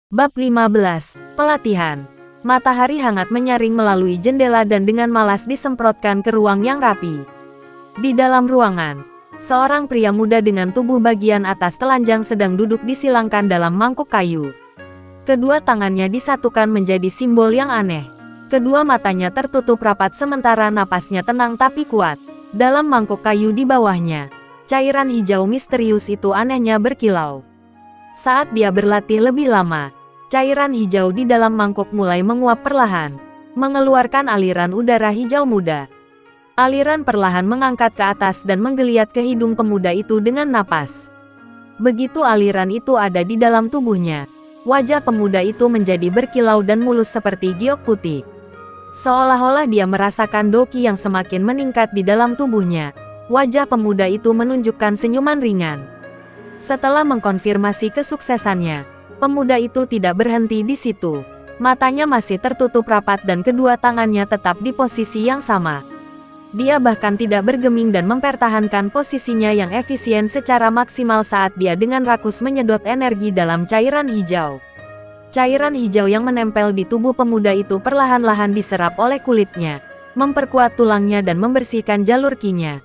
Bab 15. Pelatihan. Matahari hangat menyaring melalui jendela dan dengan malas disemprotkan ke ruang yang rapi. Di dalam ruangan, seorang pria muda dengan tubuh bagian atas telanjang sedang duduk disilangkan dalam mangkuk kayu. Kedua tangannya disatukan menjadi simbol yang aneh. Kedua matanya tertutup rapat sementara napasnya tenang tapi kuat. Dalam mangkuk kayu di bawahnya, cairan hijau misterius itu anehnya berkilau. Saat dia berlatih lebih lama, cairan hijau di dalam mangkuk mulai menguap perlahan, mengeluarkan aliran udara hijau muda. Aliran perlahan mengangkat ke atas dan menggeliat ke hidung pemuda itu dengan napas. Begitu aliran itu ada di dalam tubuhnya, wajah pemuda itu menjadi berkilau dan mulus seperti giok putih. Seolah-olah dia merasakan doki yang semakin meningkat di dalam tubuhnya. Wajah pemuda itu menunjukkan senyuman ringan. Setelah mengkonfirmasi kesuksesannya, pemuda itu tidak berhenti di situ. Matanya masih tertutup rapat dan kedua tangannya tetap di posisi yang sama. Dia bahkan tidak bergeming dan mempertahankan posisinya yang efisien secara maksimal saat dia dengan rakus menyedot energi dalam cairan hijau. Cairan hijau yang menempel di tubuh pemuda itu perlahan-lahan diserap oleh kulitnya, memperkuat tulangnya dan membersihkan jalur qi-nya.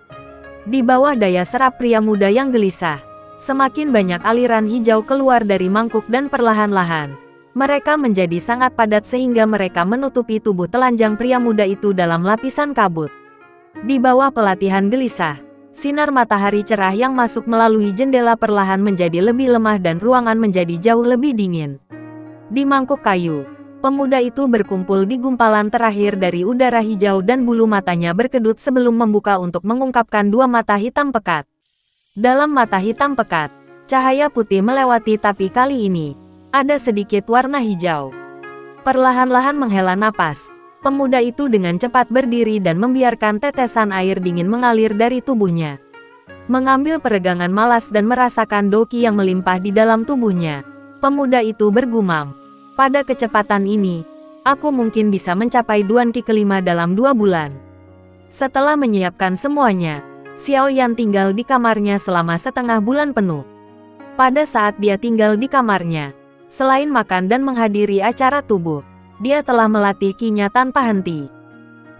Di bawah daya serap pria muda yang gelisah, semakin banyak aliran hijau keluar dari mangkuk dan perlahan-lahan mereka menjadi sangat padat sehingga mereka menutupi tubuh telanjang pria muda itu dalam lapisan kabut. Di bawah pelatihan gelisah, sinar matahari cerah yang masuk melalui jendela perlahan menjadi lebih lemah dan ruangan menjadi jauh lebih dingin. Di mangkuk kayu, pemuda itu berkumpul di gumpalan terakhir dari udara hijau dan bulu matanya berkedut sebelum membuka untuk mengungkapkan dua mata hitam pekat. Dalam mata hitam pekat, cahaya putih melewati tapi kali ini, ada sedikit warna hijau. Perlahan-lahan menghela napas, pemuda itu dengan cepat berdiri dan membiarkan tetesan air dingin mengalir dari tubuhnya. Mengambil peregangan malas dan merasakan doki yang melimpah di dalam tubuhnya, pemuda itu bergumam, pada kecepatan ini, aku mungkin bisa mencapai Duan Qi kelima dalam 2 bulan. Setelah menyiapkan semuanya, Xiao Yan tinggal di kamarnya selama setengah bulan penuh. Pada saat dia tinggal di kamarnya, selain makan dan menghadiri acara tubuh, dia telah melatih qi-nya tanpa henti.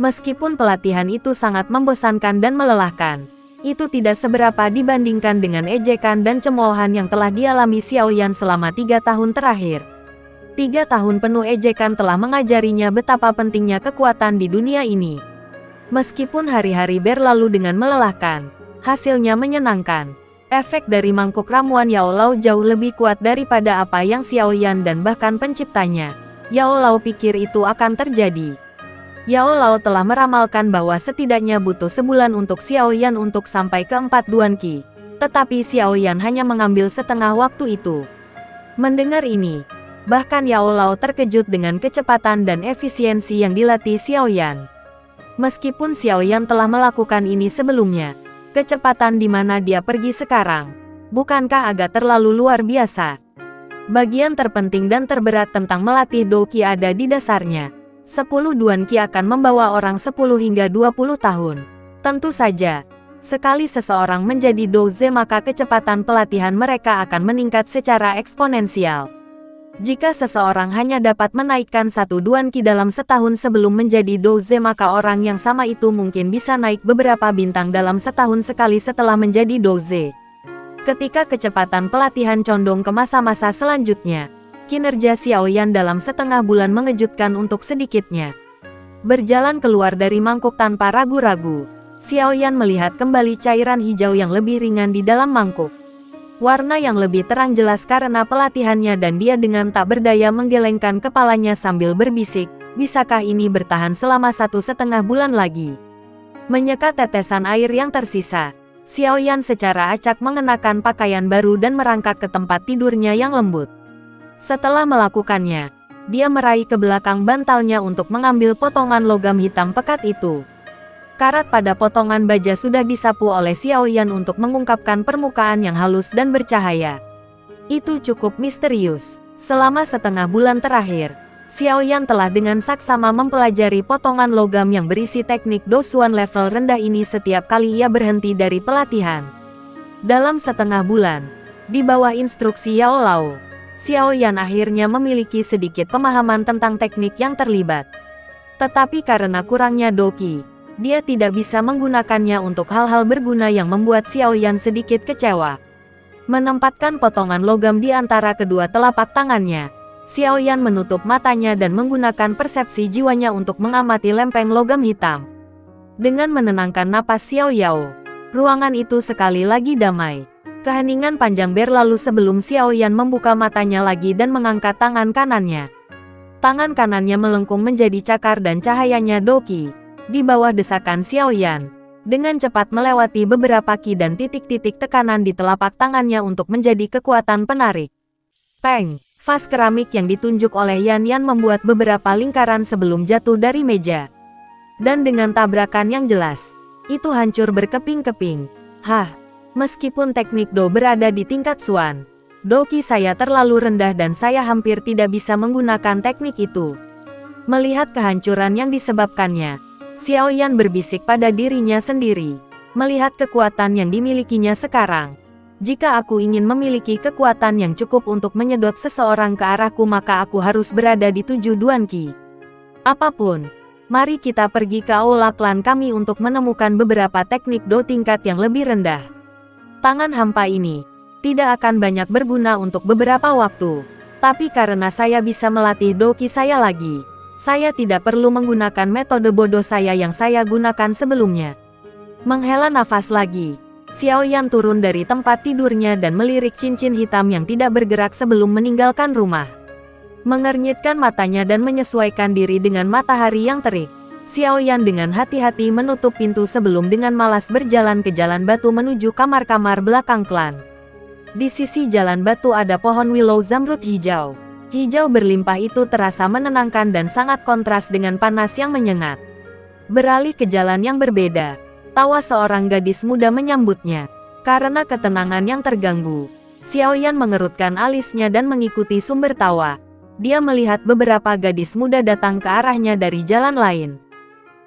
Meskipun pelatihan itu sangat membosankan dan melelahkan, itu tidak seberapa dibandingkan dengan ejekan dan cemoohan yang telah dialami Xiao Yan selama 3 tahun terakhir. 3 tahun penuh ejekan telah mengajarinya betapa pentingnya kekuatan di dunia ini. Meskipun hari-hari berlalu dengan melelahkan, hasilnya menyenangkan. Efek dari mangkuk ramuan Yao Lao jauh lebih kuat daripada apa yang Xiao Yan dan bahkan penciptanya, Yao Lao pikir itu akan terjadi. Yao Lao telah meramalkan bahwa setidaknya butuh sebulan untuk Xiao Yan untuk sampai ke 4 Duan Qi. Tetapi Xiao Yan hanya mengambil setengah waktu itu. Mendengar ini, bahkan Yao Lao terkejut dengan kecepatan dan efisiensi yang dilatih Xiao Yan. Meskipun Xiao Yan telah melakukan ini sebelumnya, kecepatan di mana dia pergi sekarang, bukankah agak terlalu luar biasa? Bagian terpenting dan terberat tentang melatih doki ada di dasarnya. 10 Duan Qi akan membawa orang 10 hingga 20 tahun. Tentu saja, sekali seseorang menjadi doze maka kecepatan pelatihan mereka akan meningkat secara eksponensial. Jika seseorang hanya dapat menaikkan 1 Duan Qi dalam setahun sebelum menjadi doze maka orang yang sama itu mungkin bisa naik beberapa bintang dalam setahun sekali setelah menjadi doze. Ketika kecepatan pelatihan condong ke masa-masa selanjutnya, kinerja Xiao Yan dalam setengah bulan mengejutkan untuk sedikitnya. Berjalan keluar dari mangkuk tanpa ragu-ragu, Xiao Yan melihat kembali cairan hijau yang lebih ringan di dalam mangkuk. Warna yang lebih terang jelas karena pelatihannya dan dia dengan tak berdaya menggelengkan kepalanya sambil berbisik, bisakah ini bertahan selama 1,5 bulan lagi? Menyeka tetesan air yang tersisa, Xiao Yan secara acak mengenakan pakaian baru dan merangkak ke tempat tidurnya yang lembut. Setelah melakukannya, dia meraih ke belakang bantalnya untuk mengambil potongan logam hitam pekat itu. Karat pada potongan baja sudah disapu oleh Xiao Yan untuk mengungkapkan permukaan yang halus dan bercahaya. Itu cukup misterius. Selama setengah bulan terakhir, Xiao Yan telah dengan saksama mempelajari potongan logam yang berisi teknik dosuan level rendah ini setiap kali ia berhenti dari pelatihan. Dalam setengah bulan, di bawah instruksi Yao Lao, Xiao Yan akhirnya memiliki sedikit pemahaman tentang teknik yang terlibat. Tetapi karena kurangnya doki, dia tidak bisa menggunakannya untuk hal-hal berguna yang membuat Xiao Yan sedikit kecewa. Menempatkan potongan logam di antara kedua telapak tangannya, Xiao Yan menutup matanya dan menggunakan persepsi jiwanya untuk mengamati lempeng logam hitam. Dengan menenangkan napas Xiao Yao, ruangan itu sekali lagi damai. Keheningan panjang berlalu sebelum Xiao Yan membuka matanya lagi dan mengangkat tangan kanannya. Tangan kanannya melengkung menjadi cakar dan cahayanya doki. Di bawah desakan Xiao Yan, dengan cepat melewati beberapa ki dan titik-titik tekanan di telapak tangannya untuk menjadi kekuatan penarik. Peng! Vas keramik yang ditunjuk oleh Yan Yan membuat beberapa lingkaran sebelum jatuh dari meja. Dan dengan tabrakan yang jelas, itu hancur berkeping-keping. Hah! Meskipun teknik Do berada di tingkat Xuan, doki saya terlalu rendah dan saya hampir tidak bisa menggunakan teknik itu. Melihat kehancuran yang disebabkannya, Xiao Yan berbisik pada dirinya sendiri. Melihat kekuatan yang dimilikinya sekarang, jika aku ingin memiliki kekuatan yang cukup untuk menyedot seseorang ke arahku maka aku harus berada di 7 Duan Qi. Apapun, mari kita pergi ke aula klan kami untuk menemukan beberapa teknik Do tingkat yang lebih rendah. Tangan hampa ini tidak akan banyak berguna untuk beberapa waktu, tapi karena saya bisa melatih doki saya lagi, saya tidak perlu menggunakan metode bodoh saya yang saya gunakan sebelumnya. Menghela nafas lagi, Xiao Yan turun dari tempat tidurnya dan melirik cincin hitam yang tidak bergerak sebelum meninggalkan rumah. Mengernyitkan matanya dan menyesuaikan diri dengan matahari yang terik, Xiao Yan dengan hati-hati menutup pintu sebelum dengan malas berjalan ke jalan batu menuju kamar-kamar belakang klan. Di sisi jalan batu ada pohon willow zamrud hijau. Hijau berlimpah itu terasa menenangkan dan sangat kontras dengan panas yang menyengat. Beralih ke jalan yang berbeda, tawa seorang gadis muda menyambutnya. Karena ketenangan yang terganggu, Xiao Yan mengerutkan alisnya dan mengikuti sumber tawa. Dia melihat beberapa gadis muda datang ke arahnya dari jalan lain.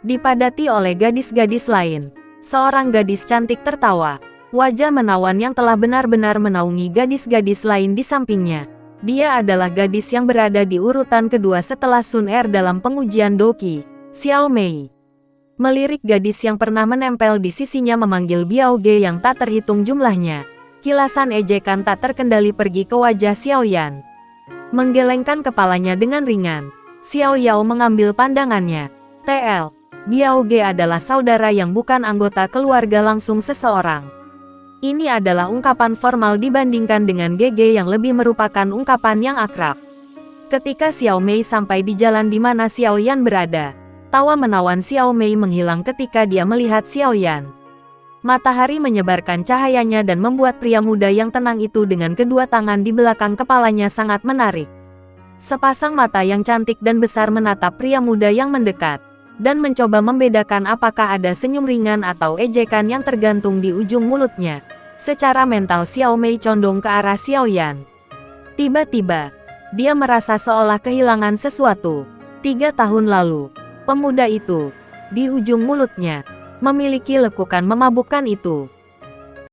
Dipadati oleh gadis-gadis lain, seorang gadis cantik tertawa. Wajah menawan yang telah benar-benar menaungi gadis-gadis lain di sampingnya. Dia adalah gadis yang berada di urutan kedua setelah Sun Er dalam pengujian doki, Xiao Mei. Melirik gadis yang pernah menempel di sisinya memanggil Biao Ge yang tak terhitung jumlahnya. Kilasan ejekan tak terkendali pergi ke wajah Xiao Yan. Menggelengkan kepalanya dengan ringan, Xiao Yao mengambil pandangannya. TL, Biao Ge adalah saudara yang bukan anggota keluarga langsung seseorang. Ini adalah ungkapan formal dibandingkan dengan GG yang lebih merupakan ungkapan yang akrab. Ketika Xiao Mei sampai di jalan di mana Xiao Yan berada, tawa menawan Xiao Mei menghilang ketika dia melihat Xiao Yan. Matahari menyebarkan cahayanya dan membuat pria muda yang tenang itu dengan kedua tangan di belakang kepalanya sangat menarik. Sepasang mata yang cantik dan besar menatap pria muda yang mendekat, dan mencoba membedakan apakah ada senyum ringan atau ejekan yang tergantung di ujung mulutnya. Secara mental Xiao Mei condong ke arah Xiao Yan. Tiba-tiba, dia merasa seolah kehilangan sesuatu. 3 tahun lalu, pemuda itu, di ujung mulutnya, memiliki lekukan memabukkan itu.